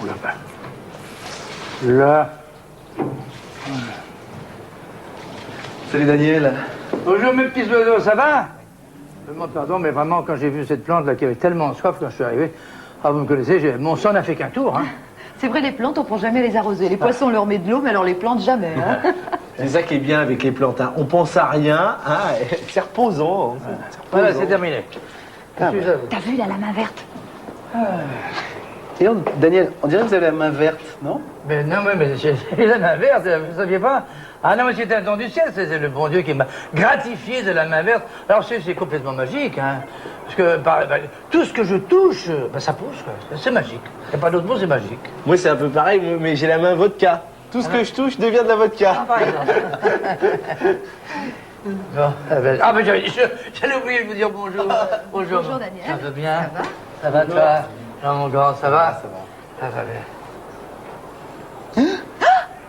là-bas. Là. Salut Daniel. Bonjour mes petits oiseaux, ça va? Pardon, mais vraiment, quand j'ai vu cette plante là qui avait tellement soif quand je suis arrivé, ah, vous me connaissez, mon sang n'a fait qu'un tour. Hein. C'est vrai, les plantes, on ne peut jamais les arroser. Les poissons, on leur met de l'eau, mais alors les plantes, jamais. Hein. C'est ça qui est bien avec les plantes. Hein. On pense à rien. Hein. C'est reposant. Voilà, c'est terminé. T'as vu, la main verte? Et Daniel, on dirait que vous avez la main verte, non? Mais non, mais j'ai la main verte, vous ne saviez pas? Ah non, mais c'était un don du ciel, c'est le bon Dieu qui m'a gratifié de la main verte. Alors c'est complètement magique, hein. Parce que tout ce que je touche, ça pousse, quoi. C'est magique. Il n'y a pas d'autre mot, c'est magique. Moi, c'est un peu pareil, mais j'ai la main vodka. Tout ce que je touche devient de la vodka. Par exemple. Bon, mais j'allais oublier de vous dire bonjour. Bonjour. Bonjour, Daniel. Ça va bien? Ça va? Ça va, toi? Non, mon grand, ça va? Ça va. Ça va bien.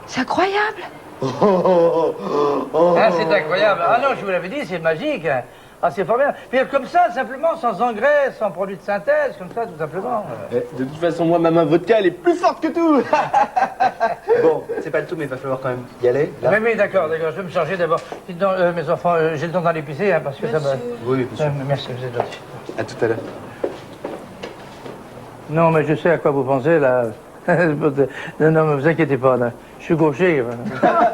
C'est incroyable. Ah, c'est incroyable. Ah non, je vous l'avais dit, c'est magique. Ah, c'est formidable. Puis comme ça, simplement, sans engrais, sans produits de synthèse, comme ça, tout simplement. De toute façon, moi, ma main vodka, elle est plus forte que tout. Bon, c'est pas le tout, mais il va falloir quand même y aller. Là. Mais d'accord, je vais me charger d'abord. Dites donc, mes enfants, j'ai le temps d'aller pisser, hein, parce que ça me... Oui, bien sûr. Merci, vous êtes gentil. À tout à l'heure. Non, mais je sais à quoi vous pensez, là. Non, non, mais vous inquiétez pas, là. Je suis gaucher. Voilà.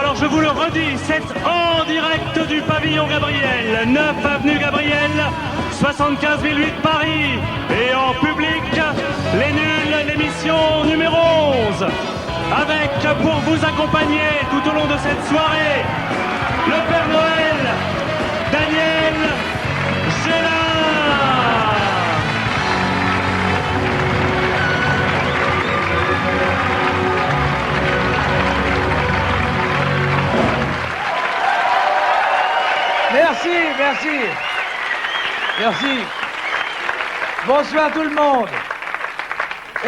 Alors je vous le redis, c'est en direct du pavillon Gabriel, 9 avenue Gabriel, 75 008 Paris. Et en public, les nuls, l'émission numéro 11. Avec, pour vous accompagner tout au long de cette soirée, le Père Noël, Daniel Gélard. Merci, merci. Merci. Bonsoir tout le monde.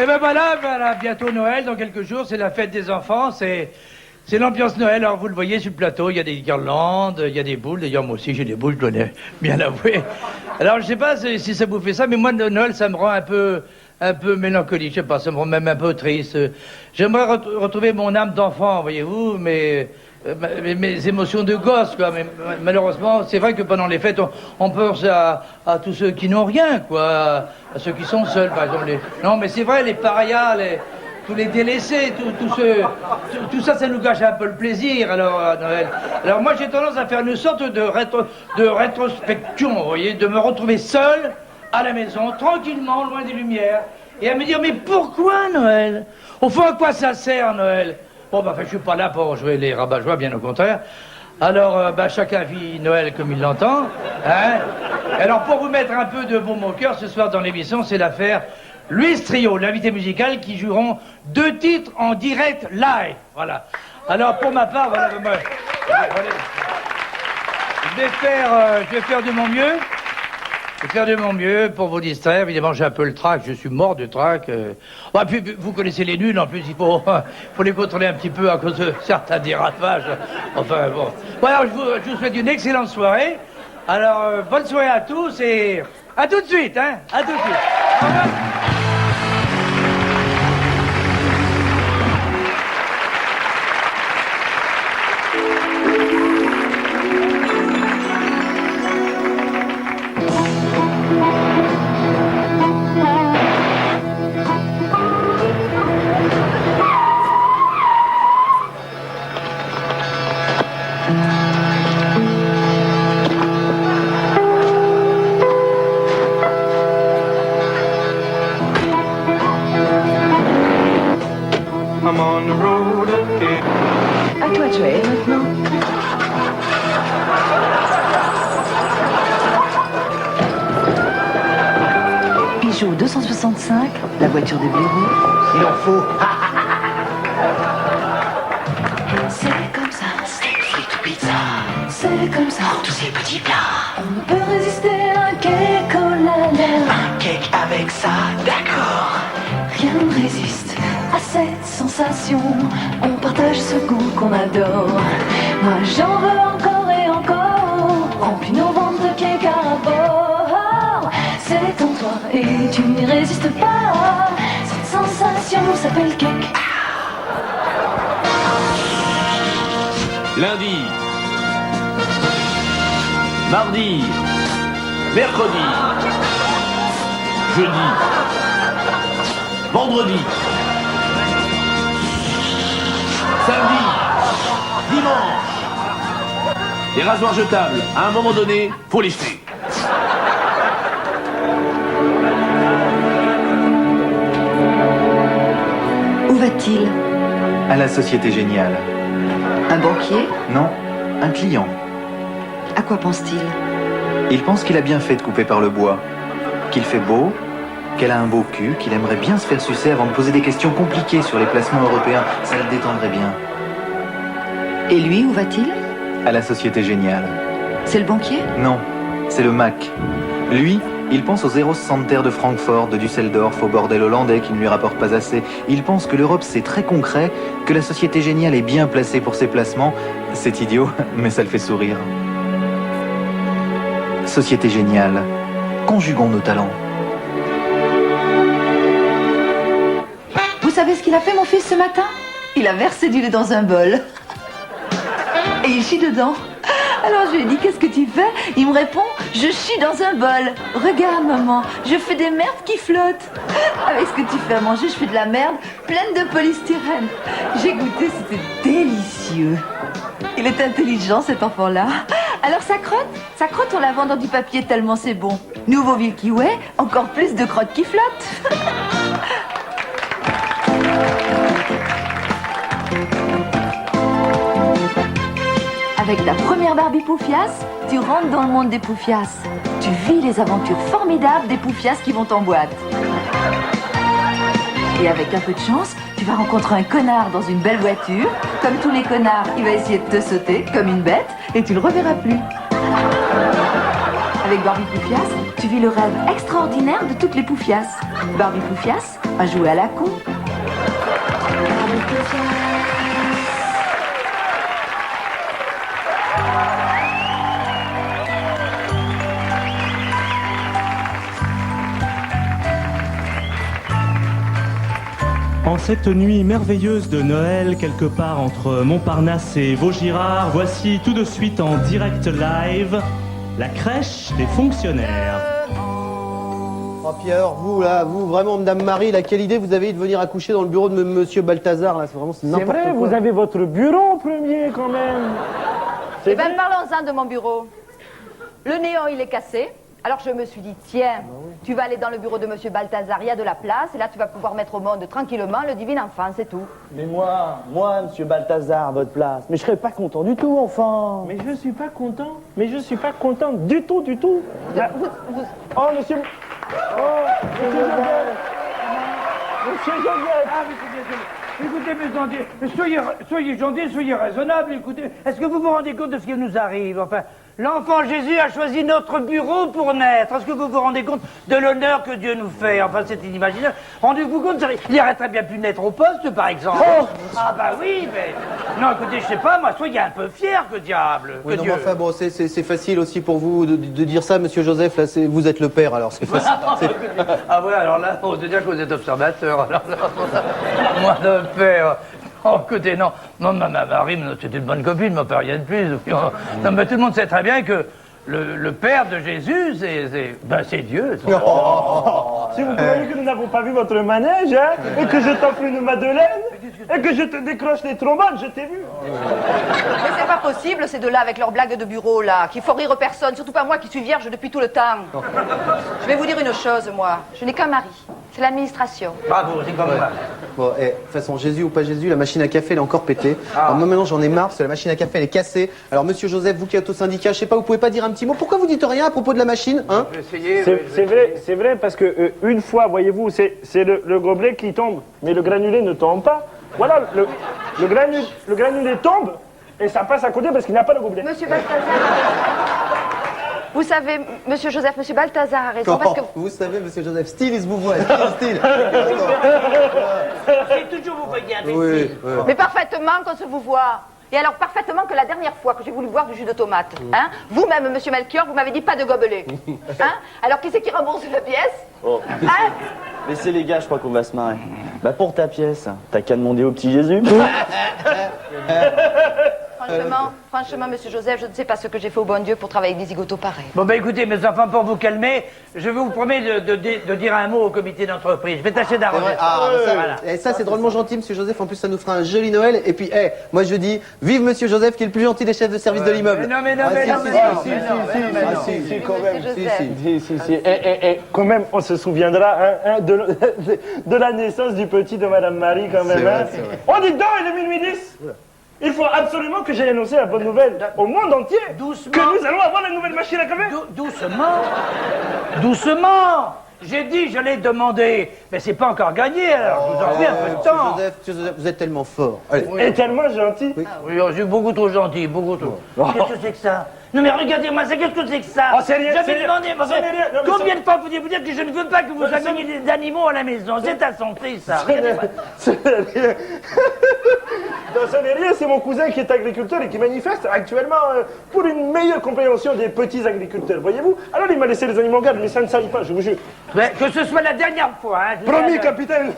Et ben voilà, bientôt Noël, dans quelques jours, c'est la fête des enfants, c'est l'ambiance Noël. Alors vous le voyez sur le plateau, il y a des guirlandes, il y a des boules. D'ailleurs, moi aussi j'ai des boules, je dois bien l'avouer. Alors je sais pas si ça vous fait ça, mais moi Noël, ça me rend un peu mélancolique, je sais pas, ça me rend même un peu triste. J'aimerais retrouver mon âme d'enfant, voyez-vous, mais... mes émotions de gosse, quoi. Mais malheureusement, c'est vrai que pendant les fêtes, on pense à tous ceux qui n'ont rien, quoi. À ceux qui sont seuls, par exemple. Non, mais c'est vrai, les parias, tous les délaissés, tout ça, ça nous gâche un peu le plaisir, alors, à Noël. Alors moi, j'ai tendance à faire une sorte de rétrospection, vous voyez, de me retrouver seul, à la maison, tranquillement, loin des lumières, et à me dire, mais pourquoi Noël? Au fond, à quoi ça sert, Noël? Bon, je suis pas là pour jouer les rabat-joie, bien au contraire. Alors, chacun vit Noël comme il l'entend, hein. Alors, pour vous mettre un peu de baume au cœur, ce soir dans l'émission, c'est l'affaire Luis Trio, l'invité musical, qui joueront 2 titres en direct live. Voilà. Alors, pour ma part, voilà, je vais faire de mon mieux. Je vais faire de mon mieux pour vous distraire. Évidemment, j'ai un peu le trac. Je suis mort de trac. Bah, puis, vous connaissez les nuls. En plus, il faut les contrôler un petit peu à cause de certains dérapages. Enfin, bon. Voilà, je vous souhaite une excellente soirée. Alors, bonne soirée à tous et à tout de suite, hein. À tout de suite. Au revoir. I'm on the road again. À toi de jouer maintenant. Peugeot 265, la voiture de Blaireau. Il en faut. C'est comme ça, steak, frites ou pizza. C'est comme ça, tous ces petits plats. On ne peut résister à un cake au lait. Un cake avec ça, d'accord. Rien ne résiste à cette sensation. On partage ce goût qu'on adore. Moi j'en veux encore et encore. Remplis nos ventres de cake à rapport. C'est en toi et tu n'y résistes pas. Cette sensation s'appelle cake. Lundi, mardi, mercredi, jeudi, vendredi, samedi, dimanche. Les rasoirs jetables, à un moment donné, faut les jeter. Où va-t-il? À la Société Géniale. Un banquier? Non, un client. À quoi pense-t-il? Il pense qu'il a bien fait de couper par le bois, qu'il fait beau, qu'elle a un beau cul, qu'il aimerait bien se faire sucer avant de poser des questions compliquées sur les placements européens. Ça le détendrait bien. Et lui, où va-t-il? À la Société Géniale. C'est le banquier? Non, c'est le Mac. Lui, il pense aux Eros Santer de Francfort, de Düsseldorf, au bordel hollandais qui ne lui rapporte pas assez. Il pense que l'Europe c'est très concret, que la Société Géniale est bien placée pour ses placements. C'est idiot, mais ça le fait sourire. Société Géniale, conjuguons nos talents. Vous savez ce qu'il a fait, mon fils, ce matin? Il a versé du lait dans un bol. Et il chie dedans. Alors je lui ai dit, qu'est-ce que tu fais? Il me répond, je chie dans un bol. Regarde, maman, je fais des merdes qui flottent. Avec ce que tu fais à manger, je fais de la merde pleine de polystyrène. J'ai goûté, c'était délicieux. Il est intelligent, cet enfant-là. Alors ça crotte en lavant dans du papier tellement c'est bon. Nouveau Milky Way, encore plus de crottes qui flottent. Avec ta première Barbie Poufias, tu rentres dans le monde des Poufias. Tu vis les aventures formidables des Poufias qui vont en boîte. Et avec un peu de chance, tu vas rencontrer un connard dans une belle voiture. Comme tous les connards, il va essayer de te sauter comme une bête et tu le reverras plus. Avec Barbie Poufias, tu vis le rêve extraordinaire de toutes les Poufias. Barbie Poufias a joué à la con. Barbie Poufias. En cette nuit merveilleuse de Noël, quelque part entre Montparnasse et Vaugirard, voici tout de suite en direct live la crèche des fonctionnaires. Oh, puis alors, vous, vraiment, Madame Marie, là, quelle idée vous avez eu de venir accoucher dans le bureau de Monsieur Balthazar, là, c'est n'importe quoi. C'est vrai, vous avez votre bureau en premier, quand même. Eh bien, parlons-en de mon bureau. Le néon, il est cassé. Alors je me suis dit, tiens, tu vas aller dans le bureau de Monsieur Balthazar, il y a de la place, et là tu vas pouvoir mettre au monde tranquillement le divin enfant, c'est tout. Mais moi, Monsieur Balthazar, à votre place, mais je serais pas content du tout, enfin. Mais je suis pas content. Mais je suis pas content du tout, du tout. Oh, monsieur... Oh, monsieur Joseph. Monsieur Joseph. Ah, écoutez, mes gentils, soyez gentils, soyez raisonnables, écoutez. Est-ce que vous vous rendez compte de ce qui nous arrive? Enfin, l'enfant Jésus a choisi notre bureau pour naître. Est-ce que vous vous rendez compte de l'honneur que Dieu nous fait? Enfin, c'est inimaginable. Rendez-vous compte, il aurait très bien pu naître au poste, par exemple. Oh. Ah bah oui, mais... Non, écoutez, je sais pas, moi, soyez un peu fier, que diable. Oui, que non, Dieu. mais enfin, bon, c'est facile aussi pour vous de dire ça, monsieur Joseph. Là, vous êtes le père, alors c'est facile. Ah ouais, alors là, on se dire que vous êtes observateur. Alors là, moi, le père... Oh, écoutez, non, ma Marie, c'est une bonne copine, mais pas rien de plus. Non, mais tout le monde sait très bien que le père de Jésus, c'est Dieu. Si vous croyez que nous n'avons pas vu votre manège, hein, et que je t'offre une madeleine, et que je te décroche les trombones, je t'ai vu. Mais c'est pas possible, ces deux-là, avec leurs blagues de bureau, là, qui font rire personne, surtout pas moi qui suis vierge depuis tout le temps. Je vais vous dire une chose, moi. Je n'ai qu'un mari. C'est l'administration. Bravo, c'est comme ça. Bon, de toute façon, Jésus ou pas Jésus, la machine à café, elle est encore pétée. Alors, moi, maintenant, j'en ai marre, parce que la machine à café, elle est cassée. Alors, monsieur Joseph, vous qui êtes au syndicat, je sais pas, vous pouvez pas dire un petit mot? Pourquoi vous dites rien à propos de la machine, hein? Je vais essayer. C'est vrai, parce que une fois, voyez-vous, c'est le gobelet qui tombe, mais le granulé ne tombe pas. Voilà, le granulé tombe, et ça passe à côté parce qu'il n'y a pas de gobelet. Monsieur Balthazar... Vous savez, monsieur Joseph, monsieur Balthazar a raison, parce que... Vous savez, monsieur Joseph, style, il se vous voit, style. C'est toujours vous voyez, imbécile. Oui, oui. Mais parfaitement qu'on se vous voit. Et alors parfaitement que la dernière fois que j'ai voulu boire du jus de tomate, hein, vous-même, monsieur Melchior, vous m'avez dit pas de gobelet. Hein? Alors qui c'est qui rembourse la pièce? Hein? Laissez les gars, je crois qu'on va se marrer. Bah pour ta pièce, t'as qu'à demander au petit Jésus. Franchement, monsieur Joseph, je ne sais pas ce que j'ai fait au bon Dieu pour travailler avec des zigotos pareils. Bon, ben écoutez, mes enfants, pour vous calmer, je vous promets de dire un mot au comité d'entreprise. Je vais tâcher d'arranger. Ça, c'est drôlement gentil, monsieur Joseph. En plus, ça nous fera un joli Noël. Et puis, moi, je dis, vive monsieur Joseph, qui est le plus gentil des chefs de service de l'immeuble. Non, mais Quand même, on se souviendra de la naissance du petit de Madame Marie, quand même. Hein. Oh, dites donc, il est minuit 10. Il faut absolument que j'aille annoncer la bonne nouvelle au monde entier. Doucement. Que nous allons avoir la nouvelle machine à café. Doucement. J'ai dit, je l'ai demandé. Mais c'est pas encore gagné, alors je vous en prie un peu de temps. Monsieur Joseph, vous êtes tellement fort. Allez. Et tellement gentil. Oui, je suis beaucoup trop gentil, beaucoup trop. Qu'est-ce que c'est que ça? Non mais regardez-moi ça, qu'est-ce que c'est que ça? Oh, c'est rien, J'avais c'est demandé, rien. C'est rien. Non, mais combien de fois faut-il vous dire que je ne veux pas que vous ameniez des animaux à la maison? C'est insensé, ça. Regardez-moi. Ce n'est rien. Non, ce n'est rien, c'est mon cousin qui est agriculteur et qui manifeste actuellement pour une meilleure compréhension des petits agriculteurs, voyez-vous? Alors il m'a laissé les animaux en garde, mais ça ne salit pas, je vous jure. Mais que ce soit la dernière fois, hein. Promis, capitaine.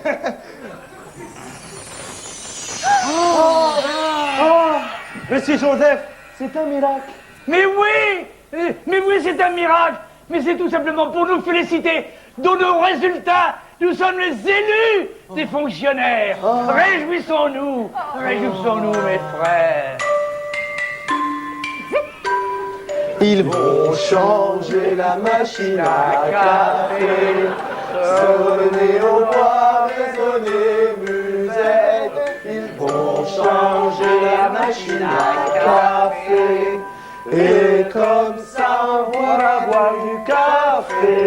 Monsieur Joseph, c'est un miracle. Mais oui, c'est un miracle. Mais c'est tout simplement pour nous féliciter de nos résultats. Nous sommes les élus des fonctionnaires. Réjouissons-nous, mes frères. Ils vont changer la machine à café, sonner au bois, résonner musette. Ils vont changer la machine à café, et comme ça on pourra boire du café.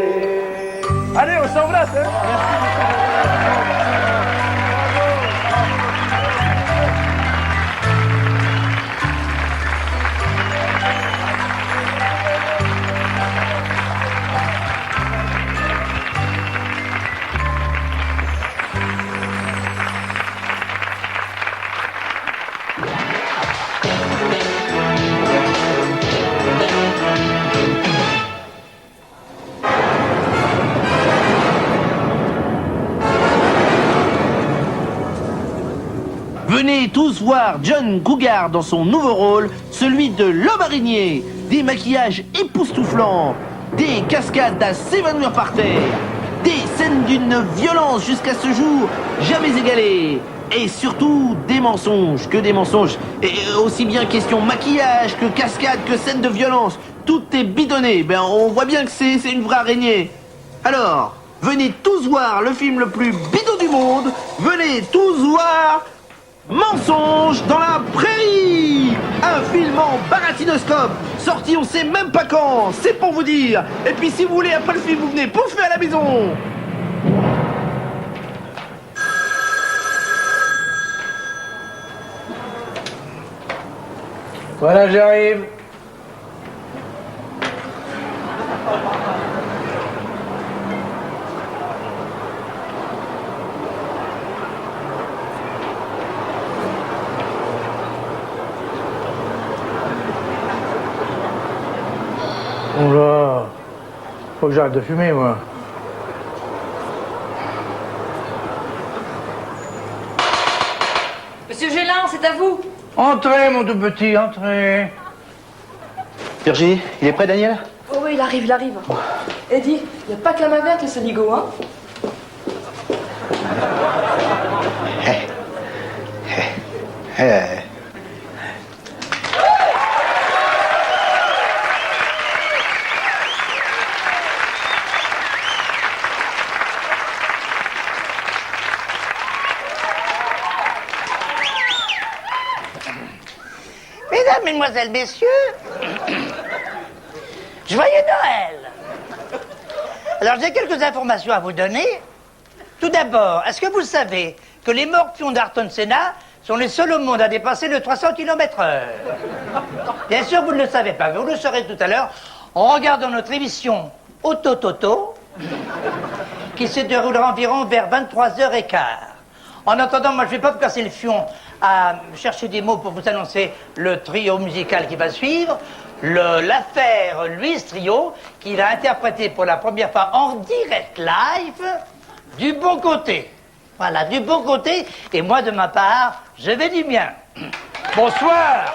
Allez, on s'embrasse, hein. Venez tous voir John Cougar dans son nouveau rôle, celui de l'homme araignée. Des maquillages époustouflants, des cascades à s'évanouir par terre, des scènes d'une violence jusqu'à ce jour jamais égalée. Et surtout, des mensonges, que des mensonges. Et aussi bien question maquillage, que cascade, que scène de violence. Tout est bidonné. Ben, on voit bien que c'est une vraie araignée. Alors, venez tous voir le film le plus bidon du monde. Venez tous voir Mensonge dans la prairie. Un film en baratinoscope, sorti on sait même pas quand, c'est pour vous dire. Et puis si vous voulez, après le film, vous venez bouffer à la maison. Voilà, j'arrive. Oh là, faut que j'arrête de fumer, moi. Monsieur Gélin, c'est à vous. Entrez, mon tout petit, entrez. Virginie, il est prêt, Daniel? Oh oui, il arrive, il arrive. Eddie, il n'y a pas que la main verte, les saligots, hein. Mesdames, Mesdemoiselles, Messieurs, joyeux Noël! Alors j'ai quelques informations à vous donner. Tout d'abord, est-ce que vous savez que les morpions d'Ayrton Senna sont les seuls au monde à dépasser le 300 km/h? Bien sûr, vous ne le savez pas, mais vous le saurez tout à l'heure en regardant notre émission Auto Toto, qui se déroulera environ vers 23h15. En attendant, moi je ne vais pas vous casser le fion à chercher des mots pour vous annoncer le trio musical qui va suivre, l'affaire Louise Trio, qui va interpréter pour la première fois en direct live du bon côté. Voilà, du bon côté, et moi de ma part, je vais du mien. Bonsoir.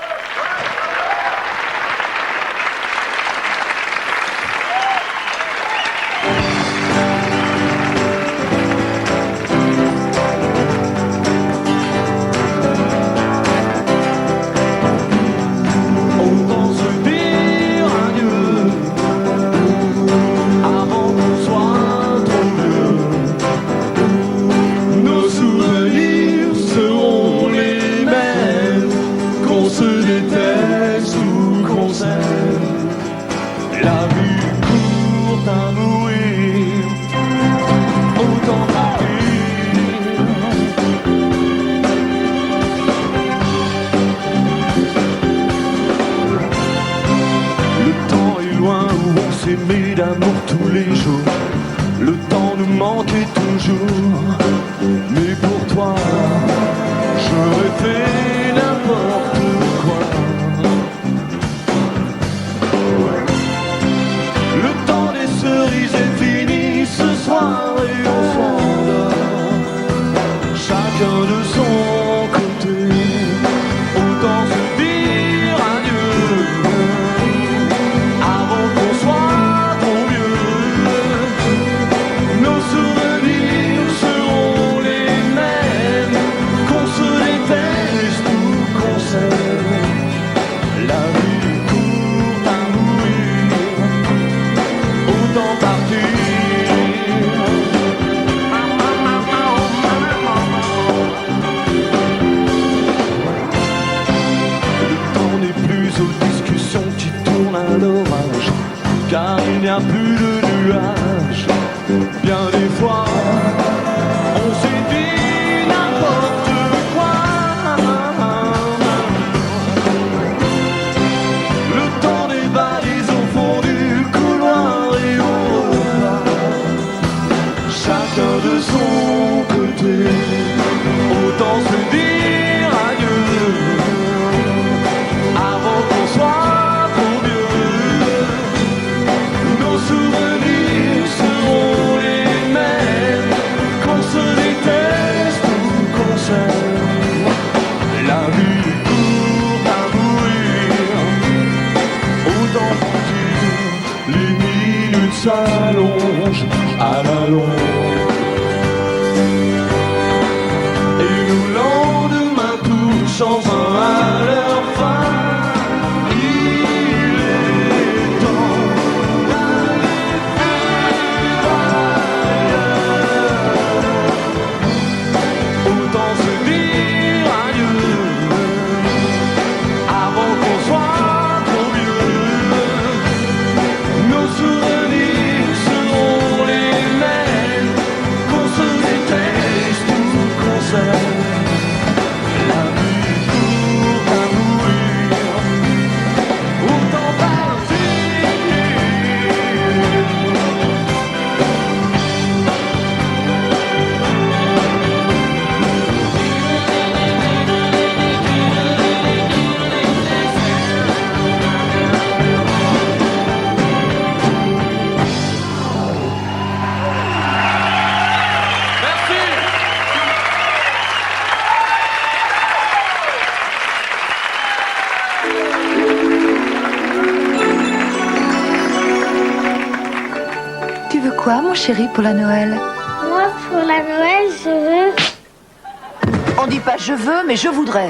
S'aimer d'amour tous les jours, le temps nous manquait toujours, mais pour toi, j'aurais fait n'importe quoi. Le temps des cerises est fini ce soir et on s'endort, chacun de son côté, autant se dire adieu avant qu'on soit car il n'y a plus de nuages. Bien des fois, on s'est dit n'importe quoi. Le temps des valises au fond du couloir et au repas, chacun de son côté, autant se dire adieu avant qu'on soit souvenirs seront les mêmes, qu'on se déteste ou qu'on s'aime. La vie est courte à mourir, autant partir. Les minutes s'allongent à la longue, et nos lendemains touchent enfin à leur fin. La vie quoi, mon chéri, pour la Noël? Moi, pour la Noël, je veux... On dit pas je veux, mais je voudrais.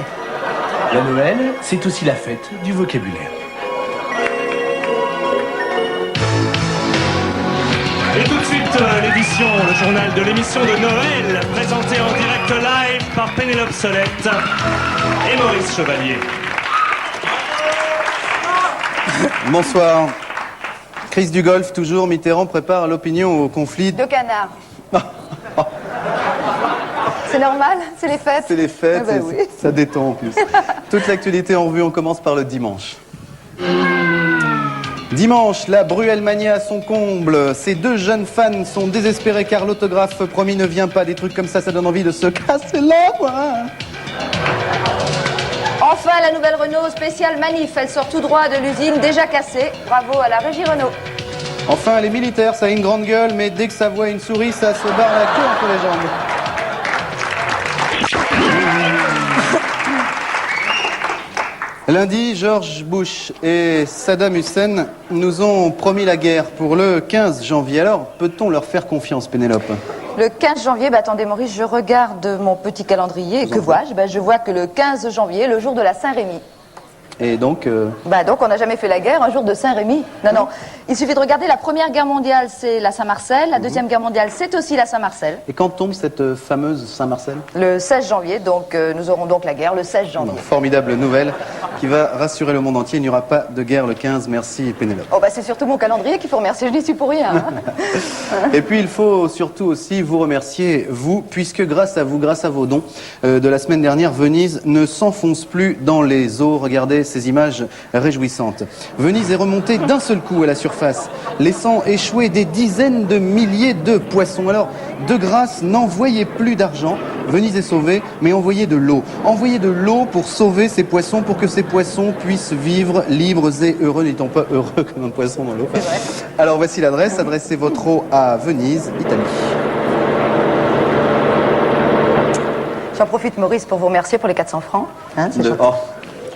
La Noël, c'est aussi la fête du vocabulaire. Et tout de suite, l'édition, le journal de l'émission de Noël, présenté en direct live par Pénélope Solette et Maurice Chevalier. Bonsoir. Crise du Golfe, toujours. Mitterrand prépare l'opinion au conflit. Deux canards. C'est normal, c'est les fêtes. C'est les fêtes, Ah bah oui. ça détend en plus. Toute l'actualité en revue, on commence par le dimanche. Dimanche, la Bruelmania à son comble. Ces deux jeunes fans sont désespérés car l'autographe promis ne vient pas. Des trucs comme ça donne envie de se casser là, quoi. Enfin, la nouvelle Renault spéciale Manif. Elle sort tout droit de l'usine, déjà cassée. Bravo à la régie Renault. Enfin, les militaires, ça a une grande gueule, mais dès que ça voit une souris, ça se barre la queue entre les jambes. Lundi, George Bush et Saddam Hussein nous ont promis la guerre pour le 15 janvier. Alors, peut-on leur faire confiance, Pénélope? Le 15 janvier, attendez Maurice, je regarde mon petit calendrier. Et que vois-je? Je vois que le 15 janvier, le jour de la Saint-Rémy. Et donc Donc on n'a jamais fait la guerre un jour de Saint-Rémy. Non. Il suffit de regarder, la Première Guerre mondiale, c'est la Saint-Marcel. La Deuxième Guerre mondiale, c'est aussi la Saint-Marcel. Et quand tombe cette fameuse Saint-Marcel? Le 16 janvier, donc nous aurons donc la guerre le 16 janvier. Formidable nouvelle qui va rassurer le monde entier. Il n'y aura pas de guerre le 15. Merci, Pénélope. Oh c'est surtout mon calendrier qu'il faut remercier, je n'y suis pour rien. Hein. Et puis il faut surtout aussi vous remercier, vous, puisque grâce à vous, grâce à vos dons de la semaine dernière, Venise ne s'enfonce plus dans les eaux. Regardez ces images réjouissantes. Venise est remontée d'un seul coup à la surface, laissant échouer des dizaines de milliers de poissons. Alors, de grâce, n'envoyez plus d'argent. Venise est sauvée, mais envoyez de l'eau. Envoyez de l'eau pour sauver ces poissons, pour que ces poissons puissent vivre libres et heureux, n'étant pas heureux comme un poisson dans l'eau. Alors voici l'adresse. Adressez votre eau à Venise, Italie. J'en profite, Maurice, pour vous remercier pour les 400 francs. Hein, c'est gentil.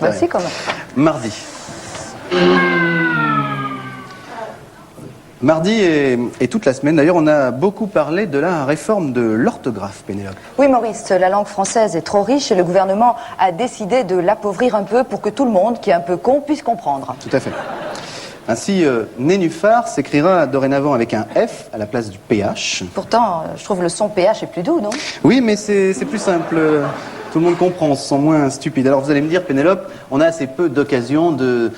Merci quand même. Mardi. Mardi et toute la semaine, d'ailleurs, on a beaucoup parlé de la réforme de l'orthographe, Pénélope. Oui, Maurice, la langue française est trop riche et le gouvernement a décidé de l'appauvrir un peu pour que tout le monde, qui est un peu con, puisse comprendre. Tout à fait. Ainsi, nénuphar s'écrira dorénavant avec un F à la place du PH. Pourtant, je trouve le son PH est plus doux, non? Oui, mais c'est plus simple. Tout le monde comprend, on se sent moins stupide. Alors vous allez me dire, Pénélope, on a assez peu d'occasions de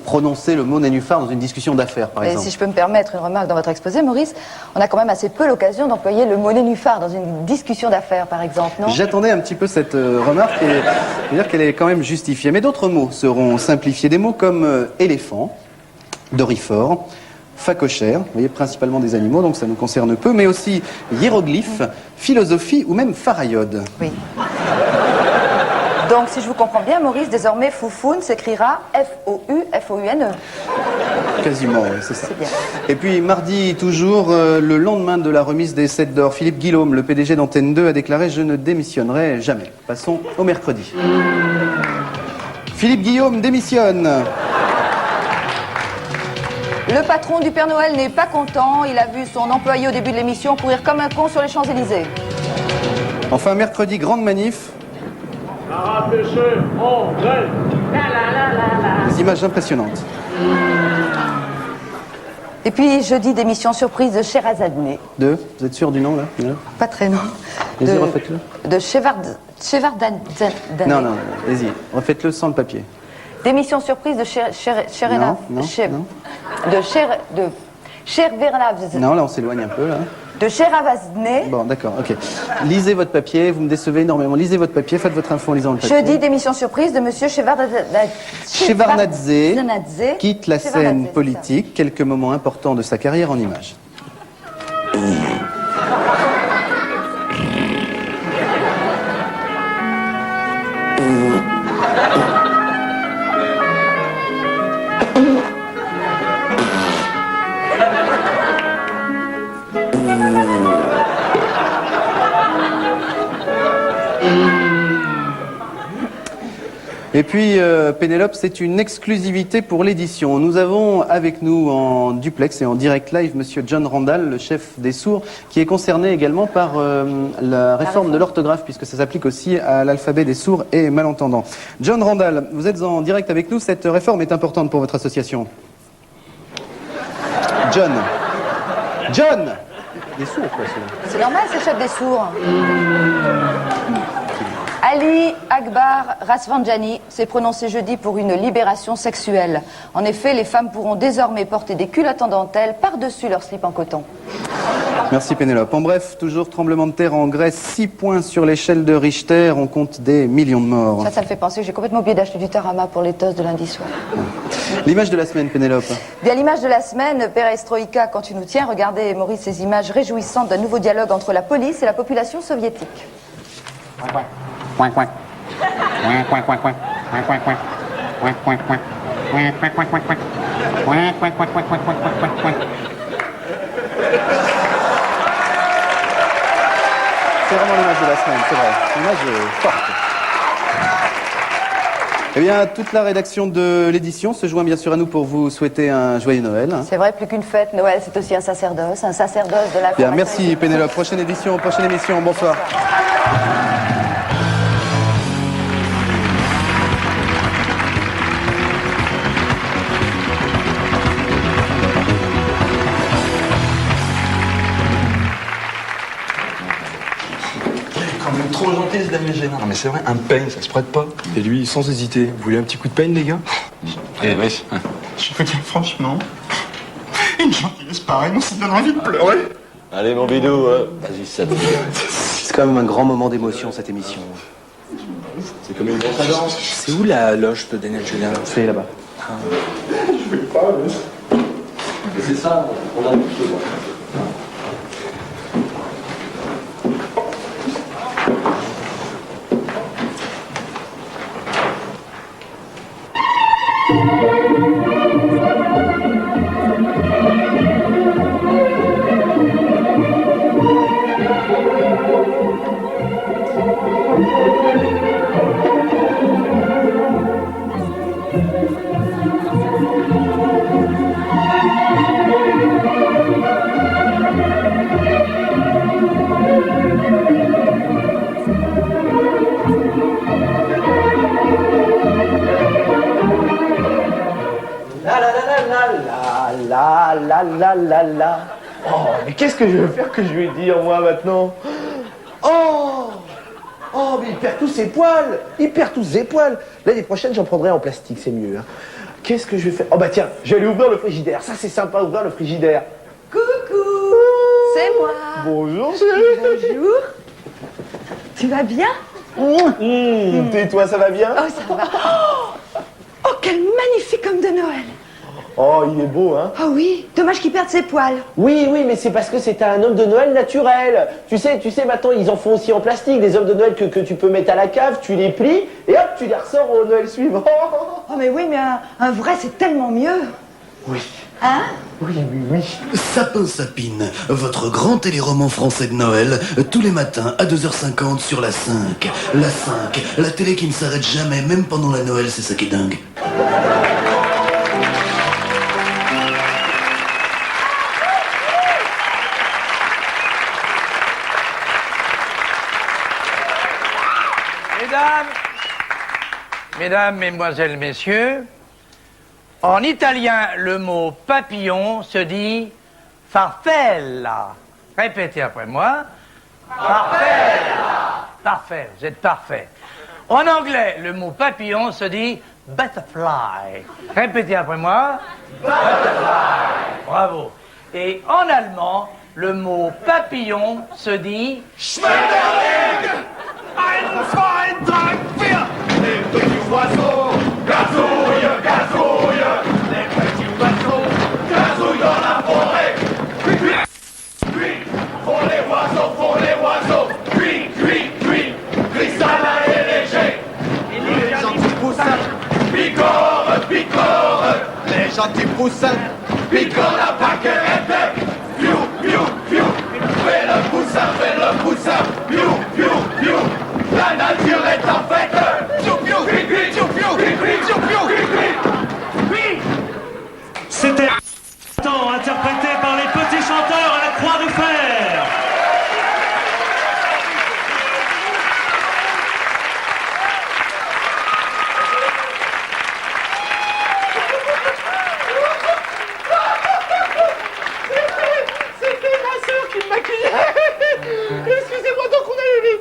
prononcer le mot nénuphar dans une discussion d'affaires, par exemple. Si je peux me permettre une remarque dans votre exposé, Maurice, on a quand même assez peu l'occasion d'employer le mot nénuphar dans une discussion d'affaires, par exemple, non? J'attendais un petit peu cette remarque et je veux dire qu'elle est quand même justifiée. Mais d'autres mots seront simplifiés. Des mots comme éléphant, dorifort, phacochère, vous voyez, principalement des animaux, donc ça nous concerne peu, mais aussi hiéroglyphe, philosophie ou même pharaïode. Oui. Donc, si je vous comprends bien, Maurice, désormais, Foufoune s'écrira F-O-U-F-O-U-N-E. Quasiment, oui, c'est ça. C'est bien. Et puis, mardi, toujours, le lendemain de la remise des 7 d'or, Philippe Guillaume, le PDG d'Antenne 2, a déclaré « Je ne démissionnerai jamais ». Passons au mercredi. Philippe Guillaume démissionne. Le patron du Père Noël n'est pas content. Il a vu son employé au début de l'émission courir comme un con sur les Champs-Élysées. Enfin, mercredi, grande manif. Des images impressionnantes. Et puis, jeudi, d'émission surprise de Sherazadeh. Vous êtes sûr du nom, là? Pas très, non. Vas-y, refaites-le. De Shevardnadeh. Non, allez-y, refaites-le sans le papier. D'émission surprise de Sherazadeh. Non, là, on s'éloigne un peu, là. De Sherazadeh. Bon, d'accord, ok. Lisez votre papier, vous me décevez énormément. Lisez votre papier, faites votre info en lisant le papier. Jeudi, d'émission surprise de Monsieur Shevardnadze quitte la scène politique, quelques moments importants de sa carrière en images. Et puis, Pénélope, c'est une exclusivité pour l'édition. Nous avons avec nous en duplex et en direct live Monsieur John Randall, le chef des sourds, qui est concerné également par la réforme de l'orthographe, puisque ça s'applique aussi à l'alphabet des sourds et malentendants. John Randall, vous êtes en direct avec nous. Cette réforme est importante pour votre association. John. John. Des sourds, quoi, c'est normal, c'est le chef des sourds. Ali Akbar Rasvanjani s'est prononcé jeudi pour une libération sexuelle. En effet, les femmes pourront désormais porter des culottes en dentelle par-dessus leur slip en coton. Merci Pénélope. En bref, toujours tremblement de terre en Grèce, 6 points sur l'échelle de Richter, on compte des millions de morts. Ça me fait penser que j'ai complètement oublié d'acheter du tarama pour les toasts de lundi soir. L'image de la semaine, Pénélope. Bien, l'image de la semaine, Perestroïka, quand tu nous tiens, regardez, Maurice, ces images réjouissantes d'un nouveau dialogue entre la police et la population soviétique. Coin, coin. Coin, coin, coin, coin. Coin, coin, coin. Coin, coin, coin. Coin, coin, coin, coin, coin. Coin, coin, coin, coin, coin, coin, coin, coin. C'est vraiment l'image de la semaine, c'est vrai. Une image forte. Eh bien, toute la rédaction de l'édition se joint bien sûr à nous pour vous souhaiter un joyeux Noël. C'est vrai, plus qu'une fête, Noël, c'est aussi un sacerdoce de la Bien, merci Pénélope. Prochaine édition, prochaine émission. Bonsoir. Trop gentil ce Damien Génin. Non mais c'est vrai, un peigne, ça se prête pas. Et lui, sans hésiter, vous voulez un petit coup de peigne, les gars? Eh oui. Je veux dire, franchement, une gentillesse pareille, non, ça me donne envie de pleurer. Allez, mon bidou, vas-y, ça te C'est quand même un grand moment d'émotion, cette émission. C'est comme une grosse agence. C'est où la loge de Daniel Julien? C'est là-bas. Je vais pas, mais... C'est ça, on a tout besoin. La. Oh, mais qu'est-ce que je vais faire que je vais dire, moi, maintenant? Oh, mais il perd tous ses poils. Il perd tous ses poils. L'année prochaine, j'en prendrai en plastique, c'est mieux. Hein. Qu'est-ce que je vais faire? Oh, bah tiens, je vais aller ouvrir le frigidaire. Ça, c'est sympa, ouvrir le frigidaire. Coucou, c'est moi. Bonjour, chérie. Bonjour. Tu vas bien? Et toi, ça va bien? Oh, ça va. Oh, quel magnifique homme de Noël. Oh, il est beau, hein? Oh oui, dommage qu'il perde ses poils. Oui, mais c'est parce que c'est un homme de Noël naturel. Tu sais, maintenant, ils en font aussi en plastique, des hommes de Noël que tu peux mettre à la cave, tu les plies, et hop, tu les ressors au Noël suivant. Oh, mais oui, mais un vrai, c'est tellement mieux. Oui. Hein? Oui. Sapin Sapine, votre grand téléroman français de Noël, tous les matins à 2h50 sur la 5. La 5, la télé qui ne s'arrête jamais, même pendant la Noël, c'est ça qui est dingue. Mesdames, Mesdemoiselles, Messieurs, en italien, le mot papillon se dit farfella. Répétez après moi. Farfella. Parfait, vous êtes parfait. En anglais, le mot papillon se dit butterfly. Répétez après moi. Butterfly. Bravo. Et en allemand, le mot papillon se dit Schmetterling. 1, 2, 3, 4. Les petits oiseaux gazouillent, gazouillent. Les petits oiseaux gazouillent dans la forêt. Cuit, font les oiseaux. Cuit, cristallin et léger. Et les gentils poussins picorent. Les gentils poussins picorent la paquerette. Piou. Fais le poussin. Piou. La nature est en fête. Piou. C'était interprété par les petits chanteurs à la Croix de Fer. C'était ma sœur qui me maquillait. Excusez-moi, donc on a eu les...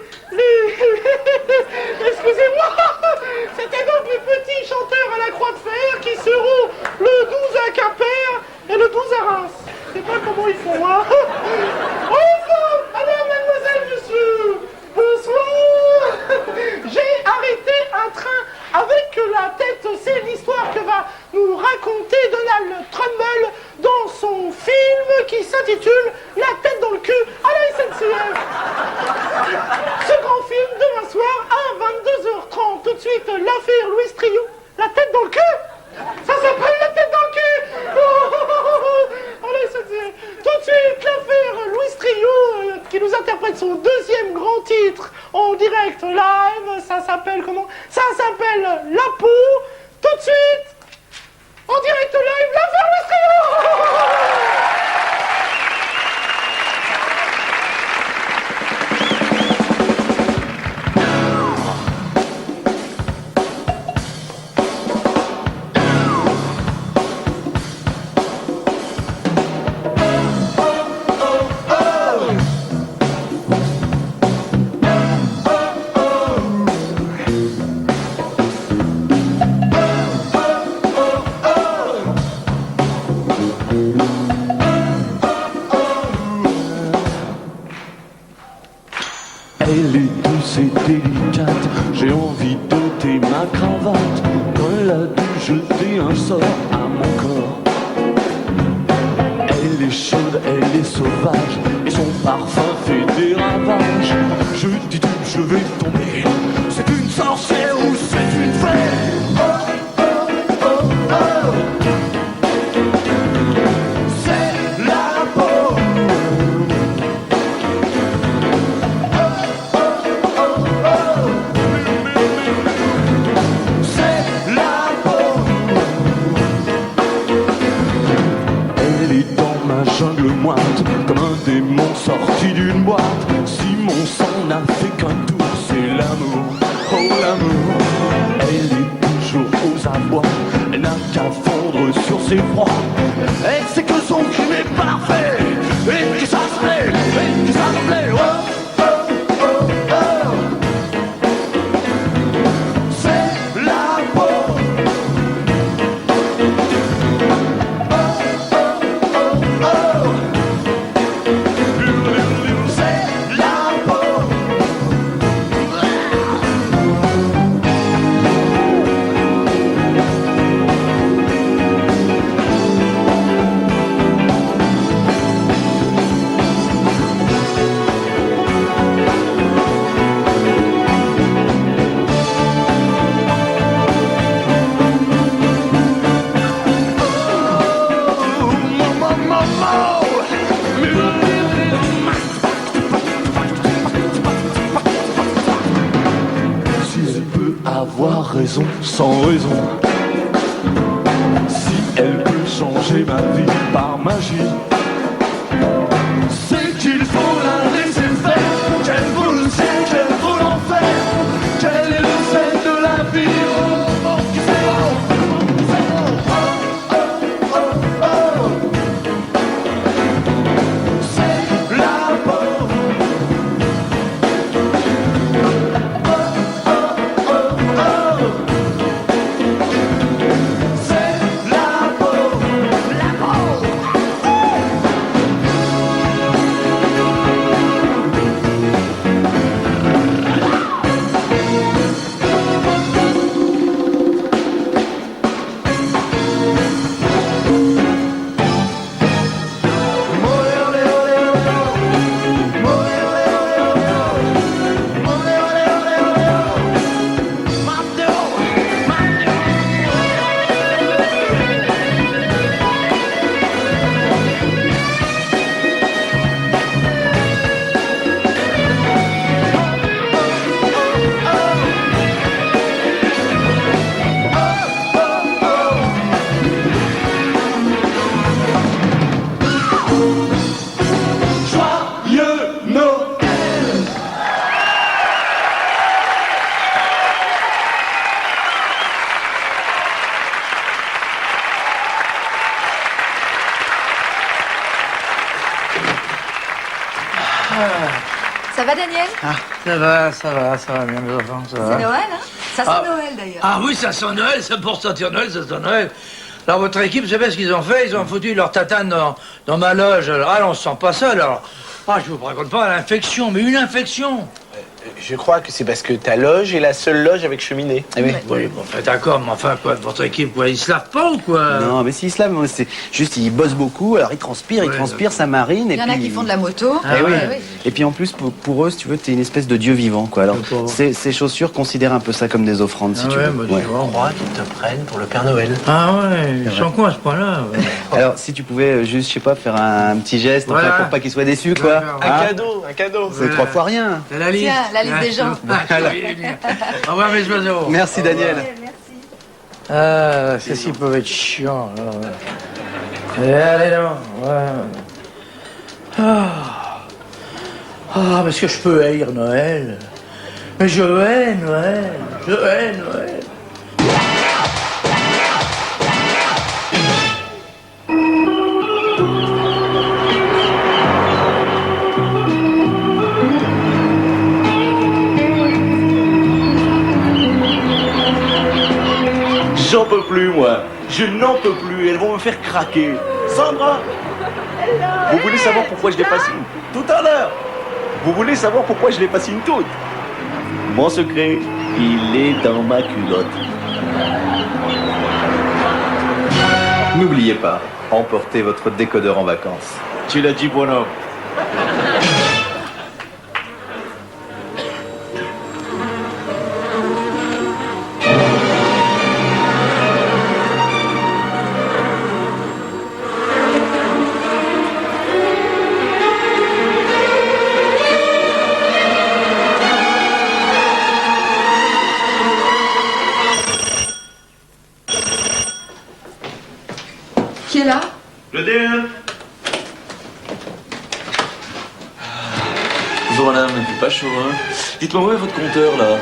Excusez-moi. C'était donc les petits chanteurs à la Croix de Fer qui seront le 12 à Quimper et le 12 à Reims. Je sais pas comment ils font, hein. Enfin, alors mademoiselle, monsieur, bonsoir. J'ai arrêté un train avec la tête, c'est l'histoire que va nous raconter Donald Trumbull dans son film qui s'intitule La tête dans le cul à la SNCF. Ce grand film demain soir à 22h30. Tout de suite, l'affaire Louis Trio. La tête dans le cul. Ça s'appelle La tête dans le cul. À la SNCF. Tout de suite, l'affaire Louis Trio qui nous interprète son deuxième grand titre en direct live. Ça s'appelle comment? Ça s'appelle La peau. Tout de suite, en direct live, l'affaire Louis Trio. Elle est douce et délicate, j'ai envie d'ôter ma cravate. Elle a dû jeter un sort à mon corps. Elle est chaude, elle est sauvage, et son parfum fait des ravages. Je dis tout, je vais tomber. C'est une sorcière ou c'est une fée? Oh, oh, oh, oh. C'est la peau. Jungle moite, comme un démon sorti d'une boîte. Si mon sang n'a fait qu'un tour, c'est l'amour, oh l'amour. Elle est toujours aux abois, elle n'a qu'à fondre sur ses proies. Elle sait que son crime est parfait, et que ça se plaît, et que ça me plaît, oh, oh, oh, oh. C'est la peau. Avoir raison sans raison, si elle peut changer ma vie par magie, c'est qu'il faut la laisser faire. Qu'elle vaut le ciel, qu'elle vaut l'enfer, quel est le fait de la vie. Oh, oh, qui fait oh, oh, oh, oh, oh. C'est la peau. Ça va, Daniel? Ah, ça va bien, mes enfants, ça va. C'est Noël, hein? Ça sent Noël, d'ailleurs. Ah oui, ça sent Noël, c'est pour sentir Noël, ça sent Noël. Alors, votre équipe, vous savez ce qu'ils ont fait? Ils ont foutu leur tatane dans ma loge. Alors, on se sent pas seul, alors. Ah, je vous raconte pas l'infection, mais une infection. Je crois que c'est parce que ta loge est la seule loge avec cheminée. Eh oui. Oui, bon, enfin, d'accord, mais enfin, quoi, votre équipe, quoi, ils se lavent pas ou quoi? Non, mais s'ils se lavent, c'est juste, ils bossent beaucoup, alors ils transpirent, ça marine. Il y en a qui font de la moto. Eh oui. Et puis en plus, pour eux, si tu veux, t'es une espèce de dieu vivant, quoi. Alors, ces chaussures, considèrent un peu ça comme des offrandes, si tu veux. Je crois qu'ils te prennent pour le Père Noël. Ah ouais, ils sont quoi à ce point-là? Alors, si tu pouvais juste, je sais pas, faire un petit geste, enfin, pour pas qu'ils soient déçus, quoi. Un cadeau. C'est 3 fois rien. C'est la liste. Tiens, la liste des gens. Au revoir, mes oiseaux. Merci, Daniel. Ah, ceci peut être chiant. Allez, non. Ah, parce que je peux haïr Noël. Mais je hais Noël. Je hais Noël. J'en peux plus, moi. Je n'en peux plus. Elles vont me faire craquer. Sandra, vous voulez savoir pourquoi je les fascine? Tout à l'heure. Vous voulez savoir pourquoi je les fascine toutes? Mon secret, il est dans ma culotte. N'oubliez pas, emportez votre décodeur en vacances. Tu l'as dit, bonhomme. Qui est là? Le DM. Bonjour madame, il fait pas chaud, hein? Dites-moi où est votre compteur, là?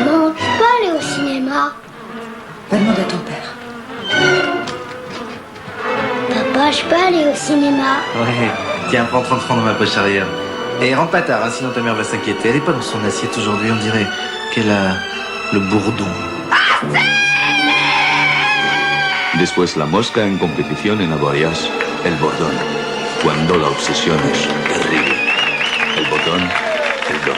Maman, tu peux aller au cinéma? Va demander à ton père. Papa, je peux aller au cinéma? Ouais, tiens, prends 30 francs dans ma poche arrière. Et rentre pas tard, hein, sinon ta mère va s'inquiéter. Elle est pas dans son assiette aujourd'hui, on dirait qu'elle a le bourdon. Después la mosca en competición en Avoriaz, el bordón. Cuando la obsesión es terrible. El botón, el don.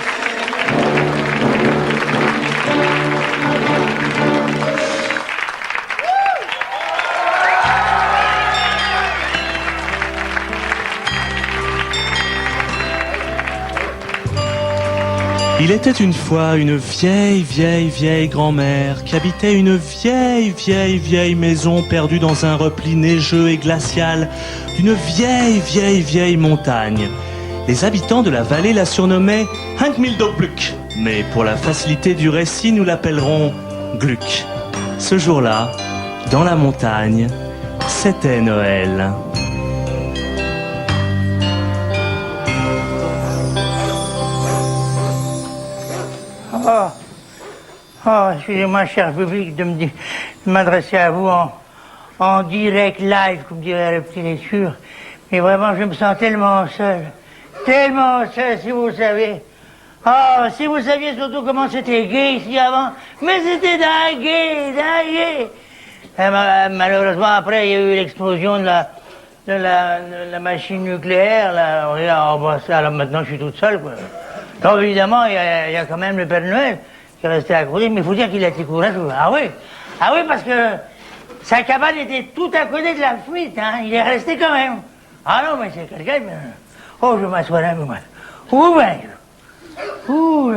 Il était une fois une vieille grand-mère qui habitait une vieille maison perdue dans un repli neigeux et glacial d'une vieille montagne. Les habitants de la vallée la surnommaient Hankmildopluck, mais pour la facilité du récit, nous l'appellerons Gluck. Ce jour-là, dans la montagne, c'était Noël. Excusez-moi, cher public, de m'adresser à vous en direct, live, comme dirait le petit Lescure. Mais vraiment, je me sens tellement seul, si vous savez. Ah, si vous saviez surtout comment c'était gai ici avant. Mais c'était dingue. Malheureusement, après, il y a eu l'explosion de la machine nucléaire. Là. Alors maintenant, je suis toute seule, quoi. Donc, évidemment, il y a quand même le Père Noël qui est resté à côté, mais il faut dire qu'il a été courageux. Ah oui, parce que sa cabane était tout à côté de la fuite, hein. Il est resté quand même. Ah non, mais c'est quelqu'un... Oh, je m'assois là, Ouh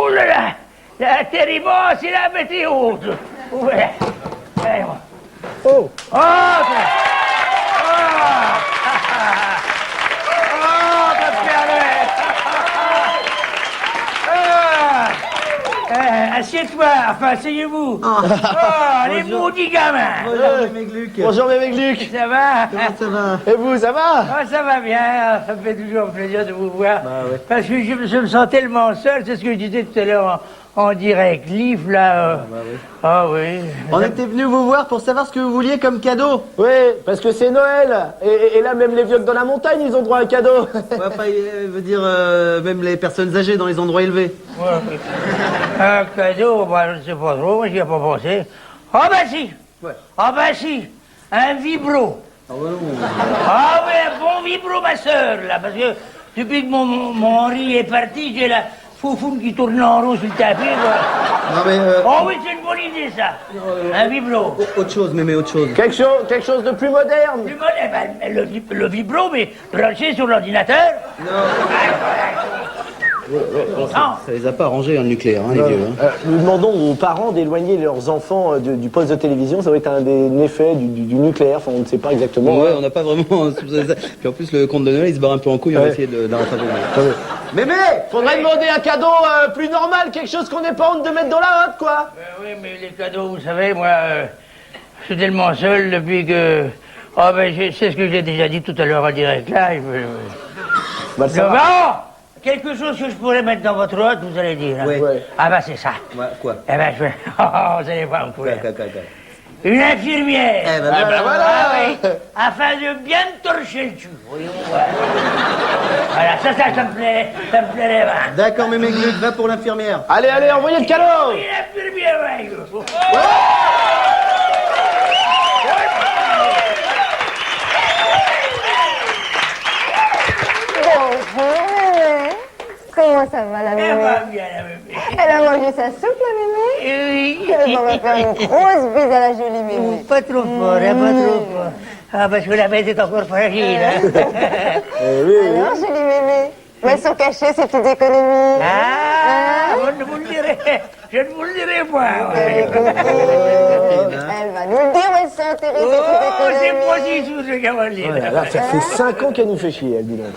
là là, la terrible, c'est la météo. Ouh là. Allez, moi. Oh! Oh, assieds-toi, enfin, asseyez-vous. Oh, les maudits gamins. Bonjour, mes Gluck. Bonjour, mes Gluck. Ça va? Comment ça va? Et vous, ça va? Oh, ça va bien, ça me fait toujours plaisir de vous voir. Bah, ouais. Parce que je me sens tellement seul, c'est ce que je disais tout à l'heure en direct. Livre, là. Bah, oui. Ah oui. On était venu vous voir pour savoir ce que vous vouliez comme cadeau. Oui, parce que c'est Noël. Et là, même les vieux que dans la montagne, ils ont droit à un cadeau. Ouais, pas, veut dire même les personnes âgées dans les endroits élevés. Ouais. Un cadeau, bah, je ne sais pas trop, moi j'y ai pas pensé. Oh bah si. Ouais. Oh bah si. Un vibro. Ah ouais, non. Ah oui, un bon vibro, ma sœur, là, parce que depuis que mon Henri est parti, j'ai la foufoune qui tourne en rond sur le tapis, quoi. Non mais... Oh oui, c'est une bonne idée, ça. Un vibro. Autre chose, mais autre chose. Quelque chose de plus moderne. Plus moderne, ben, le vibro, mais branché sur l'ordinateur. Non. Non. Ça les a pas arrangés, le nucléaire, hein, les vieux. Hein. Nous demandons aux parents d'éloigner leurs enfants du poste de télévision. Ça va être un des effets du nucléaire. Enfin, on ne sait pas exactement. Ouais, on n'a pas vraiment soupçonné ça. Puis en plus, le comte de Noël, il se barre un peu en couille, on va essayer d'en rattraper. Mémé, faudrait demander un cadeau plus normal, quelque chose qu'on n'ait pas honte de mettre dans la hotte, quoi. Oui, mais les cadeaux, vous savez, moi, je suis tellement seul depuis que... Oh, ben, c'est ce que j'ai déjà dit tout à l'heure en direct live. Bah, ça va. Bon, quelque chose que je pourrais mettre dans votre hôte, vous allez dire. Hein. Oui. Ah ben, c'est ça. Ouais, quoi? Eh ben, je vais... Oh, vous allez voir, vous pouvez. Quoi. Une infirmière. Eh ben voilà. Ah oui, afin de bien me torcher le cul, voyons voir. Voilà, ça me plaît, ça me plairait, hein. D'accord, mais mes Gluck, va pour l'infirmière. Allez, envoyez le cadeau. Une infirmière, ouais. Comment ça va, la mémé? Elle va bien, la mémé. Elle a mangé sa soupe, la mémé? Oui. Elle va me faire une grosse bise à la jolie mémé. Pas trop fort, hein, pas trop fort. Ah, parce que la bête est encore fragile, hein. Alors, jolie mémé, mais sont cachées ces petites économies. Ah, je ne vous le dirai. Je ne vous le dirai pas. Elle va nous le dire où elles sont enterrées, ces petites Oh, c'est économies. pas si sous ce cavalier. Là, ça fait 5 ans qu'elle nous fait chier, elle dit donc.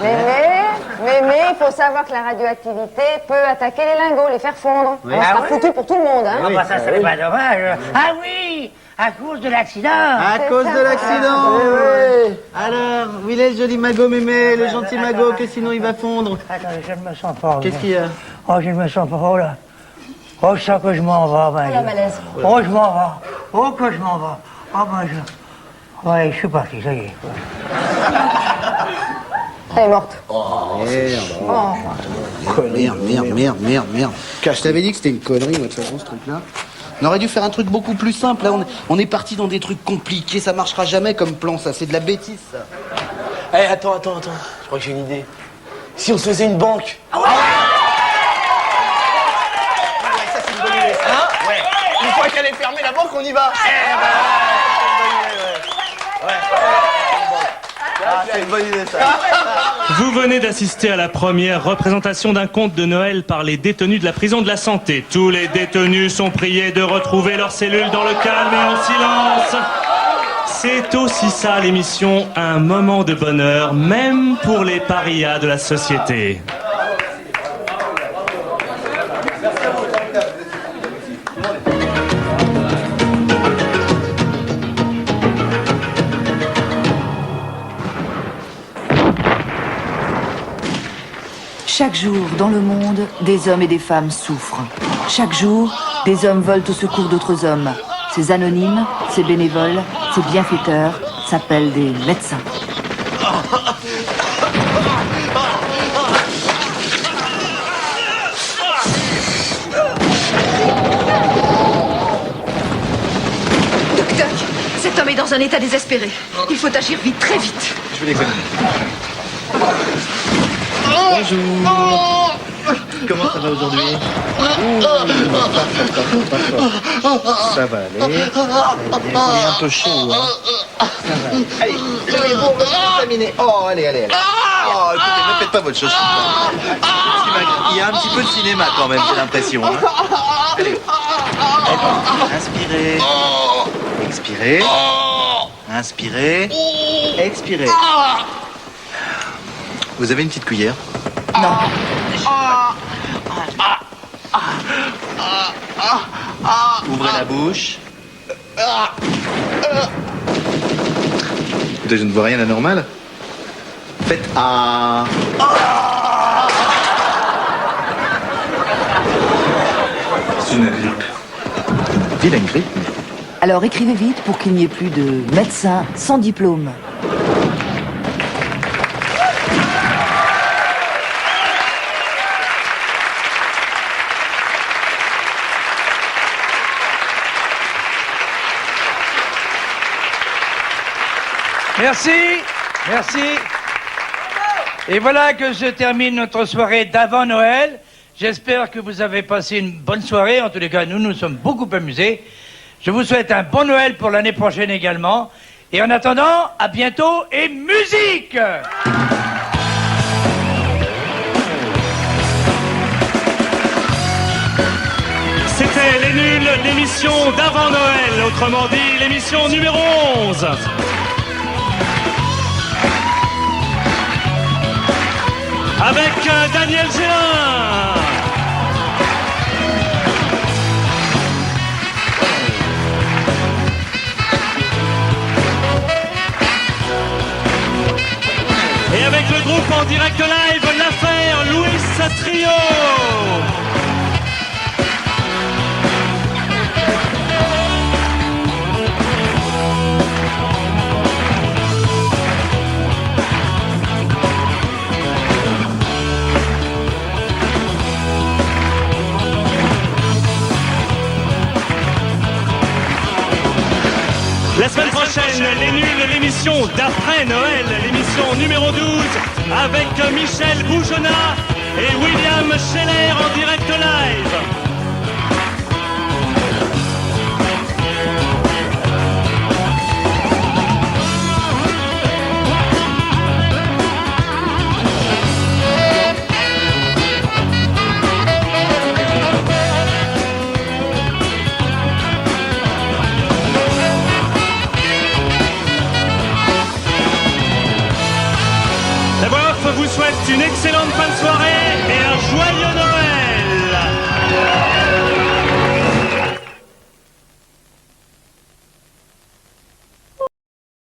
Mémé, il faut savoir que la radioactivité peut attaquer les lingots, les faire fondre. Oui. On Ah sera ouais? foutu pour tout le monde, hein. Ah, bah, ça serait pas dommage. Ah oui, à cause de l'accident. À cause de l'accident. Alors, où il est le joli magot, mémé, le gentil magot, que sinon il va fondre. Attendez, je ne me sens pas. Qu'est-ce qu'il y a? Oh, je ne me sens pas. Oh là. Oh, je sens que je m'en vais. Ben, la malaise. Oh, je m'en vais. Oh, que je m'en vais. Oh, ben, je... Ouais, je suis parti, ça y est. Elle est morte. Merde. Je t'avais dit que c'était une connerie, moi, de toute façon, ce truc-là. On aurait dû faire un truc beaucoup plus simple. Là, on est parti dans des trucs compliqués. Ça marchera jamais comme plan, ça. C'est de la bêtise, ça. Eh, attends. Je crois que j'ai une idée. Si on se faisait une banque. Ça, c'est une bonne idée. Hein? Ouais. Une fois qu'elle est fermée, la banque, on y va. C'est une bonne idée, ça. Vous venez d'assister à la première représentation d'un conte de Noël par les détenus de la prison de la Santé. Tous les détenus sont priés de retrouver leurs cellules dans le calme et en silence. C'est aussi ça l'émission, un moment de bonheur, même pour les parias de la société. Chaque jour, dans le monde, des hommes et des femmes souffrent. Chaque jour, des hommes volent au secours d'autres hommes. Ces anonymes, ces bénévoles, ces bienfaiteurs s'appellent des médecins. Docteur, cet homme est dans un état désespéré. Il faut agir vite, très vite. Je vais l'examiner. Bonjour. Comment ça va aujourd'hui? Ça va aller. Il est un peu chaud, hein. Ça va. Allez, c'est bon, examiner. Oh, allez. Oh, écoutez, ne faites pas votre chose. Il y a un petit peu de cinéma quand même, j'ai l'impression. Hein. Allez. Inspirez. Expirez. Inspirez. Expirez. Vous avez une petite cuillère? Non. Ouvrez la bouche. Écoutez, je ne vois rien d'anormal. Faites ah. C'est une grippe. Vilaine grippe. Alors écrivez vite pour qu'il n'y ait plus de médecins sans diplôme. Merci, merci. Et voilà que je termine notre soirée d'avant Noël. J'espère que vous avez passé une bonne soirée. En tous les cas, nous nous sommes beaucoup amusés. Je vous souhaite un bon Noël pour l'année prochaine également. Et en attendant, à bientôt et musique! C'était Les Nuls, l'émission d'avant Noël, autrement dit l'émission numéro 11. Avec Daniel Géin. Et avec le groupe en direct live, l'affaire Louis Trio. La semaine prochaine, Les Nuls, l'émission d'après Noël, l'émission numéro 12, avec Michel Boujonna et William Scheller en direct live. Vous souhaite une excellente fin de soirée et un joyeux Noël.